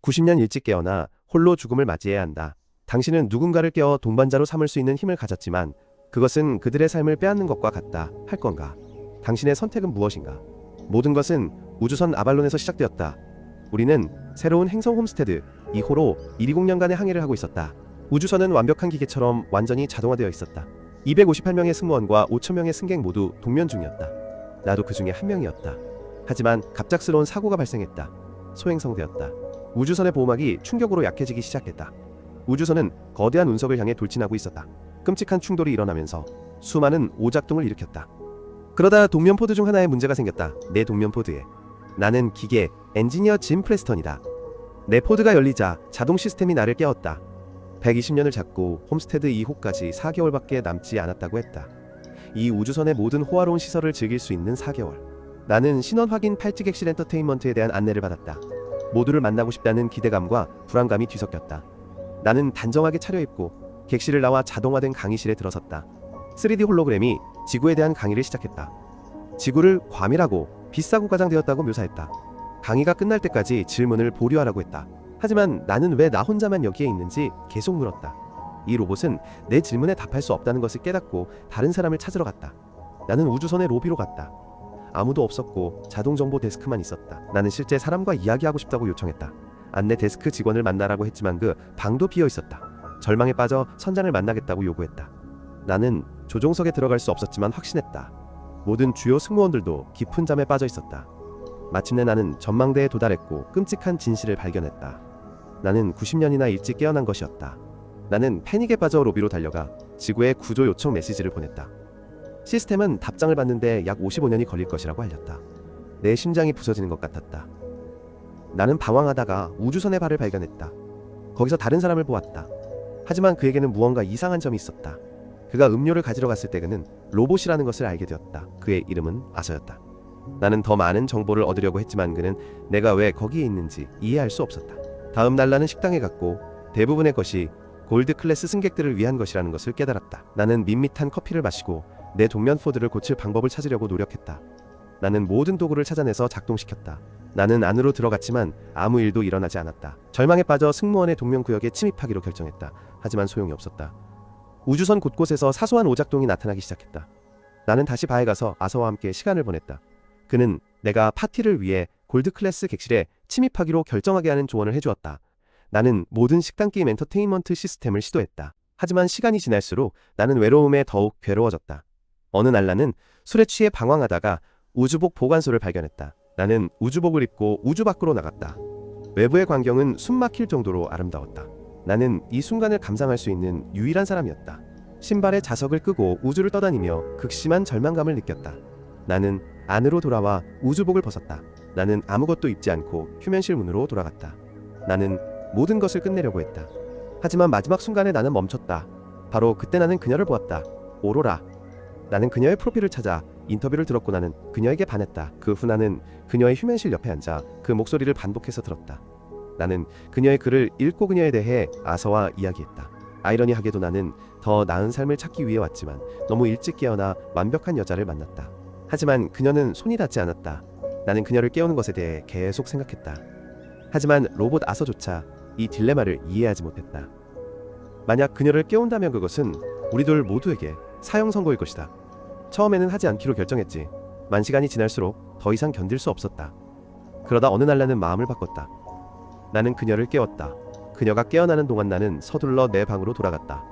90년 일찍 깨어나 홀로 죽음을 맞이해야 한다. 당신은 누군가를 깨워 동반자로 삼을 수 있는 힘을 가졌지만 그것은 그들의 삶을 빼앗는 것과 같다 할 건가? 당신의 선택은 무엇인가? 모든 것은 우주선 아발론에서 시작되었다. 우리는 새로운 행성 홈스테드 2호로 120년간의 항해를 하고 있었다. 우주선은 완벽한 기계처럼 완전히 자동화되어 있었다. 258명의 승무원과 5,000명의 승객 모두 동면 중이었다. 나도 그 중에 한 명이었다. 하지만 갑작스러운 사고가 발생했다. 소행성되었다. 우주선의 보호막이 충격으로 약해지기 시작했다. 우주선은 거대한 운석을 향해 돌진하고 있었다. 끔찍한 충돌이 일어나면서 수많은 오작동을 일으켰다. 그러다 동면포드 중 하나에 문제가 생겼다. 내 동면포드에. 나는 기계 엔지니어 짐 프레스턴이다. 내 포드가 열리자 자동 시스템이 나를 깨웠다. 120년을 잡고 홈스테드 2호까지 4개월밖에 남지 않았다고 했다. 이 우주선의 모든 호화로운 시설을 즐길 수 있는 4개월. 나는 신원 확인 팔찌 객실 엔터테인먼트에 대한 안내를 받았다. 모두를 만나고 싶다는 기대감과 불안감이 뒤섞였다. 나는 단정하게 차려입고 객실을 나와 자동화된 강의실에 들어섰다. 3D 홀로그램이 지구에 대한 강의를 시작했다. 지구를 과밀하고 비싸고 과장되었다고 묘사했다. 강의가 끝날 때까지 질문을 보류하라고 했다. 하지만 나는 왜 나 혼자만 여기에 있는지 계속 물었다. 이 로봇은 내 질문에 답할 수 없다는 것을 깨닫고 다른 사람을 찾으러 갔다. 나는 우주선의 로비로 갔다. 아무도 없었고 자동정보 데스크만 있었다. 나는 실제 사람과 이야기하고 싶다고 요청했다. 안내 데스크 직원을 만나라고 했지만 그 방도 비어 있었다. 절망에 빠져 선장을 만나겠다고 요구했다. 나는 조종석에 들어갈 수 없었지만 확신했다. 모든 주요 승무원들도 깊은 잠에 빠져 있었다. 마침내 나는 전망대에 도달했고 끔찍한 진실을 발견했다. 나는 90년이나 일찍 깨어난 것이었다. 나는 패닉에 빠져 로비로 달려가 지구에 구조 요청 메시지를 보냈다. 시스템은 답장을 받는데 약 55년이 걸릴 것이라고 알렸다. 내 심장이 부서지는 것 같았다. 나는 방황하다가 우주선의 발을 발견했다. 거기서 다른 사람을 보았다. 하지만 그에게는 무언가 이상한 점이 있었다. 그가 음료를 가지러 갔을 때 그는 로봇이라는 것을 알게 되었다. 그의 이름은 아서였다. 나는 더 많은 정보를 얻으려고 했지만 그는 내가 왜 거기에 있는지 이해할 수 없었다. 다음 날 나는 식당에 갔고 대부분의 것이 골드 클래스 승객들을 위한 것이라는 것을 깨달았다. 나는 밋밋한 커피를 마시고 내 동면 포드를 고칠 방법을 찾으려고 노력했다. 나는 모든 도구를 찾아내서 작동시켰다. 나는 안으로 들어갔지만 아무 일도 일어나지 않았다. 절망에 빠져 승무원의 동면구역에 침입하기로 결정했다. 하지만 소용이 없었다. 우주선 곳곳에서 사소한 오작동이 나타나기 시작했다. 나는 다시 바에 가서 아서와 함께 시간을 보냈다. 그는 내가 파티를 위해 골드 클래스 객실에 침입하기로 결정하게 하는 조언을 해주었다. 나는 모든 식당 게임 엔터테인먼트 시스템을 시도했다. 하지만 시간이 지날수록 나는 외로움에 더욱 괴로워졌다. 어느 날 나는 술에 취해 방황하다가 우주복 보관소를 발견했다. 나는 우주복을 입고 우주 밖으로 나갔다. 외부의 광경은 숨막힐 정도로 아름다웠다. 나는 이 순간을 감상할 수 있는 유일한 사람이었다. 신발에 자석을 끄고 우주를 떠다니며 극심한 절망감을 느꼈다. 나는 안으로 돌아와 우주복을 벗었다. 나는 아무것도 입지 않고 휴면실 문으로 돌아갔다. 나는 모든 것을 끝내려고 했다. 하지만 마지막 순간에 나는 멈췄다. 바로 그때 나는 그녀를 보았다. 오로라. 나는 그녀의 프로필을 찾아 인터뷰를 들었고 나는 그녀에게 반했다. 그 후 나는 그녀의 휴면실 옆에 앉아 그 목소리를 반복해서 들었다. 나는 그녀의 글을 읽고 그녀에 대해 아서와 이야기했다. 아이러니하게도 나는 더 나은 삶을 찾기 위해 왔지만 너무 일찍 깨어나 완벽한 여자를 만났다. 하지만 그녀는 손이 닿지 않았다. 나는 그녀를 깨우는 것에 대해 계속 생각했다. 하지만 로봇 아서조차 이 딜레마를 이해하지 못했다. 만약 그녀를 깨운다면 그것은 우리 둘 모두에게 사형 선고일 것이다. 처음에는 하지 않기로 결정했지. 만 시간이 지날수록 더 이상 견딜 수 없었다. 그러다 어느 날 나는 마음을 바꿨다. 나는 그녀를 깨웠다. 그녀가 깨어나는 동안 나는 서둘러 내 방으로 돌아갔다.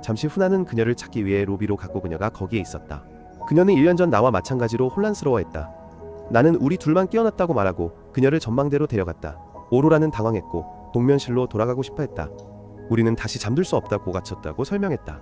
잠시 후 나는 그녀를 찾기 위해 로비로 갔고 그녀가 거기에 있었다. 그녀는 1년 전 나와 마찬가지로 혼란스러워했다. 나는 우리 둘만 깨어났다고 말하고 그녀를 전망대로 데려갔다. 오로라는 당황했고 동면실로 돌아가고 싶어 했다. 우리는 다시 잠들 수 없다고 갇혔다고 설명했다.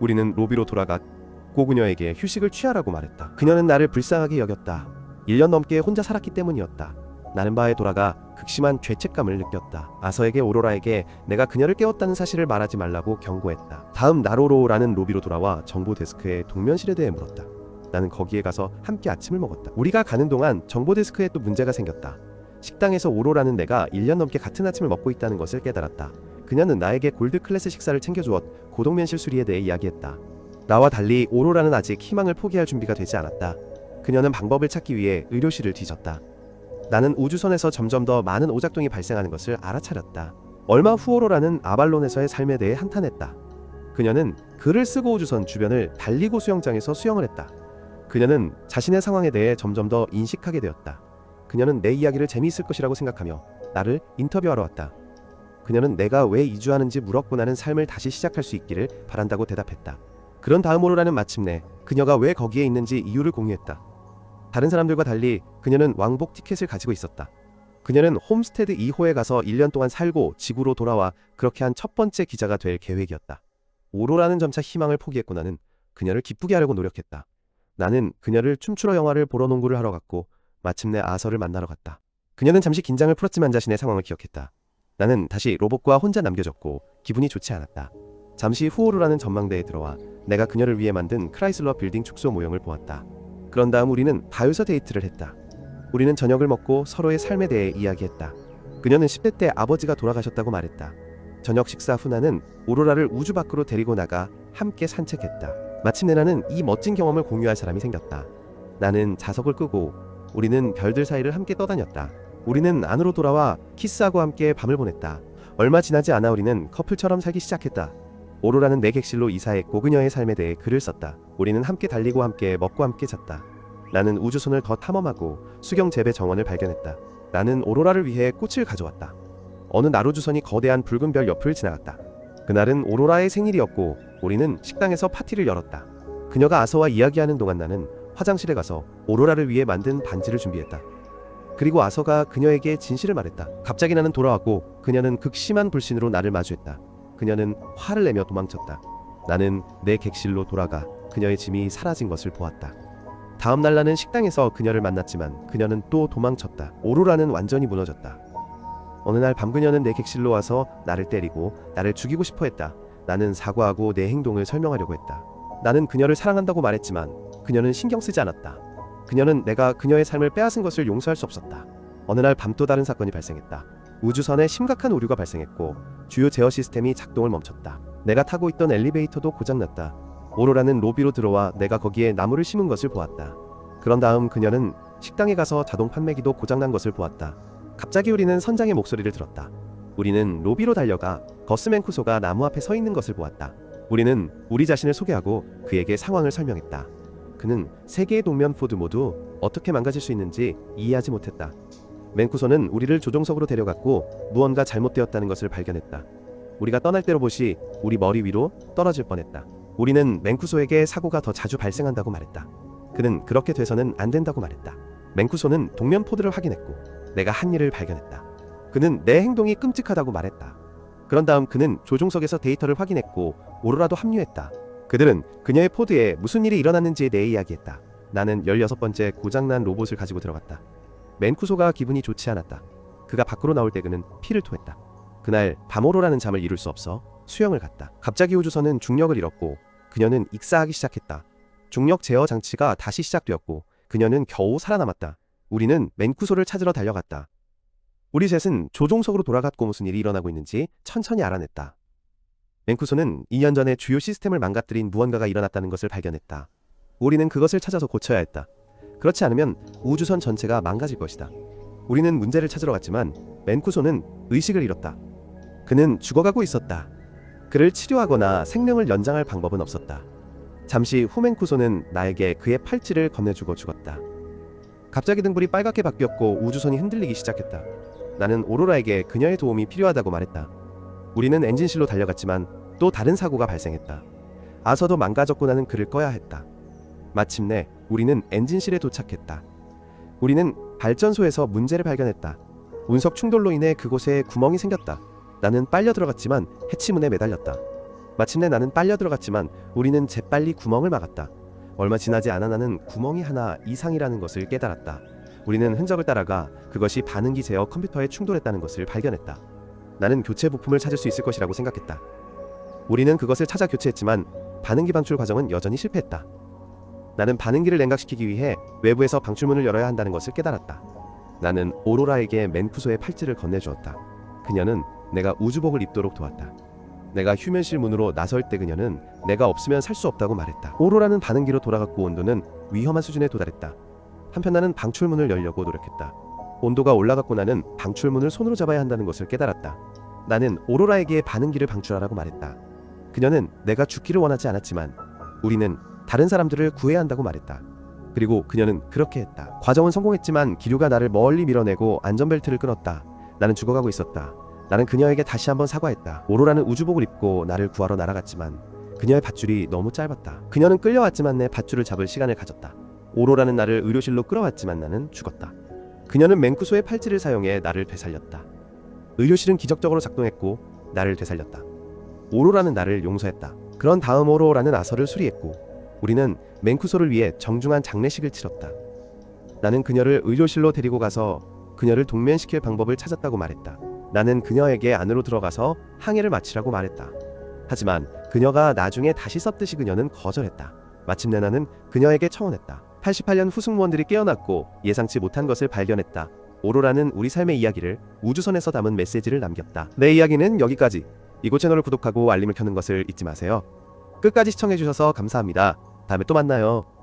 우리는 로비로 돌아갔고 그녀에게 휴식을 취하라고 말했다. 그녀는 나를 불쌍하게 여겼다. 1년 넘게 혼자 살았기 때문이었다. 나는 바에 돌아가 극심한 죄책감을 느꼈다. 아서에게 오로라에게 내가 그녀를 깨웠다는 사실을 말하지 말라고 경고했다. 다음 나로로라는 로비로 돌아와 정보 데스크의 동면실에 대해 물었다. 나는 거기에 가서 함께 아침을 먹었다. 우리가 가는 동안 정보 데스크에 또 문제가 생겼다. 식당에서 오로라는 내가 1년 넘게 같은 아침을 먹고 있다는 것을 깨달았다. 그녀는 나에게 골드 클래스 식사를 챙겨주었 고동면실 수리에 대해 이야기했다. 나와 달리 오로라는 아직 희망을 포기할 준비가 되지 않았다. 그녀는 방법을 찾기 위해 의료실을 뒤졌다. 나는 우주선에서 점점 더 많은 오작동이 발생하는 것을 알아차렸다. 얼마 후 오로라는 아발론에서의 삶에 대해 한탄했다. 그녀는 글을 쓰고 우주선 주변을 달리고 수영장에서 수영을 했다. 그녀는 자신의 상황에 대해 점점 더 인식하게 되었다. 그녀는 내 이야기를 재미있을 것이라고 생각하며 나를 인터뷰하러 왔다. 그녀는 내가 왜 이주하는지 물었고 나는 삶을 다시 시작할 수 있기를 바란다고 대답했다. 그런 다음 오로라는 마침내 그녀가 왜 거기에 있는지 이유를 공유했다. 다른 사람들과 달리 그녀는 왕복 티켓을 가지고 있었다. 그녀는 홈스테드 2호에 가서 1년 동안 살고 지구로 돌아와 그렇게 한 첫 번째 기자가 될 계획이었다. 오로라는 점차 희망을 포기했고 나는 그녀를 기쁘게 하려고 노력했다. 나는 그녀를 춤추러 영화를 보러 농구를 하러 갔고 마침내 아서를 만나러 갔다. 그녀는 잠시 긴장을 풀었지만 자신의 상황을 기억했다. 나는 다시 로봇과 혼자 남겨졌고 기분이 좋지 않았다. 잠시 후 오로라는 전망대에 들어와 내가 그녀를 위해 만든 크라이슬러 빌딩 축소 모형을 보았다. 그런 다음 우리는 바에서 데이트를 했다. 우리는 저녁을 먹고 서로의 삶에 대해 이야기했다. 그녀는 10대 때 아버지가 돌아가셨다고 말했다. 저녁 식사 후 나는 오로라를 우주 밖으로 데리고 나가 함께 산책했다. 마침내 나는 이 멋진 경험을 공유할 사람이 생겼다. 나는 자석을 끄고 우리는 별들 사이를 함께 떠다녔다. 우리는 안으로 돌아와 키스하고 함께 밤을 보냈다. 얼마 지나지 않아 우리는 커플처럼 살기 시작했다. 오로라는 내 객실로 이사했고 그녀의 삶에 대해 글을 썼다. 우리는 함께 달리고 함께 먹고 함께 잤다. 나는 우주선을 더 탐험하고 수경 재배 정원을 발견했다. 나는 오로라를 위해 꽃을 가져왔다. 어느 날 우주선이 거대한 붉은 별 옆을 지나갔다. 그날은 오로라의 생일이었고 우리는 식당에서 파티를 열었다. 그녀가 아서와 이야기하는 동안 나는 화장실에 가서 오로라를 위해 만든 반지를 준비했다. 그리고 아서가 그녀에게 진실을 말했다. 갑자기 나는 돌아왔고 그녀는 극심한 불신으로 나를 마주했다. 그녀는 화를 내며 도망쳤다. 나는 내 객실로 돌아가 그녀의 짐이 사라진 것을 보았다. 다음 날 나는 식당에서 그녀를 만났지만 그녀는 또 도망쳤다. 오로라는 완전히 무너졌다. 어느 날 밤 그녀는 내 객실로 와서 나를 때리고 나를 죽이고 싶어 했다. 나는 사과하고 내 행동을 설명하려고 했다. 나는 그녀를 사랑한다고 말했지만 그녀는 신경 쓰지 않았다. 그녀는 내가 그녀의 삶을 빼앗은 것을 용서할 수 없었다. 어느 날 밤 또 다른 사건이 발생했다. 우주선에 심각한 오류가 발생했고 주요 제어 시스템이 작동을 멈췄다. 내가 타고 있던 엘리베이터도 고장났다. 오로라는 로비로 들어와 내가 거기에 나무를 심은 것을 보았다. 그런 다음 그녀는 식당에 가서 자동 판매기도 고장난 것을 보았다. 갑자기 우리는 선장의 목소리를 들었다. 우리는 로비로 달려가 거스 맨쿠소가 나무 앞에 서 있는 것을 보았다. 우리는 우리 자신을 소개하고 그에게 상황을 설명했다. 그는 세계의 동면 포드 모두 어떻게 망가질 수 있는지 이해하지 못했다. 맨쿠소는 우리를 조종석으로 데려갔고 무언가 잘못되었다는 것을 발견했다. 우리가 떠날 때 로봇이 우리 머리 위로 떨어질 뻔했다. 우리는 맨쿠소에게 사고가 더 자주 발생한다고 말했다. 그는 그렇게 돼서는 안 된다고 말했다. 맨쿠소는 동면 포드를 확인했고 내가 한 일을 발견했다. 그는 내 행동이 끔찍하다고 말했다. 그런 다음 그는 조종석에서 데이터를 확인했고 오로라도 합류했다. 그들은 그녀의 포드에 무슨 일이 일어났는지에 대해 이야기했다. 나는 16번째 고장난 로봇을 가지고 들어갔다. 맨쿠소가 기분이 좋지 않았다. 그가 밖으로 나올 때 그는 피를 토했다. 그날 밤 오로라는 잠을 이룰 수 없어 수영을 갔다. 갑자기 우주선은 중력을 잃었고 그녀는 익사하기 시작했다. 중력 제어 장치가 다시 시작되었고 그녀는 겨우 살아남았다. 우리는 맨쿠소를 찾으러 달려갔다. 우리 셋은 조종석으로 돌아갔고 무슨 일이 일어나고 있는지 천천히 알아냈다. 맨쿠소는 2년 전에 주요 시스템을 망가뜨린 무언가가 일어났다는 것을 발견했다. 우리는 그것을 찾아서 고쳐야 했다. 그렇지 않으면 우주선 전체가 망가질 것이다. 우리는 문제를 찾으러 갔지만 맨쿠소는 의식을 잃었다. 그는 죽어가고 있었다. 그를 치료하거나 생명을 연장할 방법은 없었다. 잠시 후 맨쿠소는 나에게 그의 팔찌를 건네주고 죽었다. 갑자기 등불이 빨갛게 바뀌었고 우주선이 흔들리기 시작했다. 나는 오로라에게 그녀의 도움이 필요하다고 말했다. 우리는 엔진실로 달려갔지만 또 다른 사고가 발생했다. 아서도 망가졌고 나는 그를 꺼야 했다. 마침내 우리는 엔진실에 도착했다. 우리는 발전소에서 문제를 발견했다. 운석 충돌로 인해 그곳에 구멍이 생겼다. 나는 빨려 들어갔지만 해치문에 매달렸다. 마침내 나는 빨려 들어갔지만 우리는 재빨리 구멍을 막았다. 얼마 지나지 않아 나는 구멍이 하나 이상이라는 것을 깨달았다. 우리는 흔적을 따라가 그것이 반응기 제어 컴퓨터에 충돌했다는 것을 발견했다. 나는 교체 부품을 찾을 수 있을 것이라고 생각했다. 우리는 그것을 찾아 교체했지만 반응기 방출 과정은 여전히 실패했다. 나는 반응기를 냉각시키기 위해 외부에서 방출문을 열어야 한다는 것을 깨달았다. 나는 오로라에게 맨쿠소의 팔찌를 건네주었다. 그녀는 내가 우주복을 입도록 도왔다. 내가 휴면실 문으로 나설 때 그녀는 내가 없으면 살 수 없다고 말했다. 오로라는 반응기로 돌아갔고 온도는 위험한 수준에 도달했다. 한편 나는 방출문을 열려고 노력했다. 온도가 올라갔고 나는 방출문을 손으로 잡아야 한다는 것을 깨달았다. 나는 오로라에게 반응기를 방출하라고 말했다. 그녀는 내가 죽기를 원하지 않았지만 우리는 다른 사람들을 구해야 한다고 말했다. 그리고 그녀는 그렇게 했다. 과정은 성공했지만 기류가 나를 멀리 밀어내고 안전벨트를 끊었다. 나는 죽어가고 있었다. 나는 그녀에게 다시 한번 사과했다. 오로라는 우주복을 입고 나를 구하러 날아갔지만 그녀의 밧줄이 너무 짧았다. 그녀는 끌려왔지만 내 밧줄을 잡을 시간을 가졌다. 오로라는 나를 의료실로 끌어왔지만 나는 죽었다. 그녀는 맹쿠소의 팔찌를 사용해 나를 되살렸다. 의료실은 기적적으로 작동했고 나를 되살렸다. 오로라는 나를 용서했다. 그런 다음 오로라는 아서를 수리했고 우리는 맹쿠소를 위해 정중한 장례식을 치렀다. 나는 그녀를 의료실로 데리고 가서 그녀를 동면시킬 방법을 찾았다고 말했다. 나는 그녀에게 안으로 들어가서 항해를 마치라고 말했다. 하지만 그녀가 나중에 다시 썼듯이 그녀는 거절했다. 마침내 나는 그녀에게 청혼했다. 88년 후승무원들이 깨어났고 예상치 못한 것을 발견했다. 오로라는 우리 삶의 이야기를 우주선에서 담은 메시지를 남겼다. 내 이야기는 여기까지. 이곳 채널을 구독하고 알림을 켜는 것을 잊지 마세요. 끝까지 시청해주셔서 감사합니다. 다음에 또 만나요.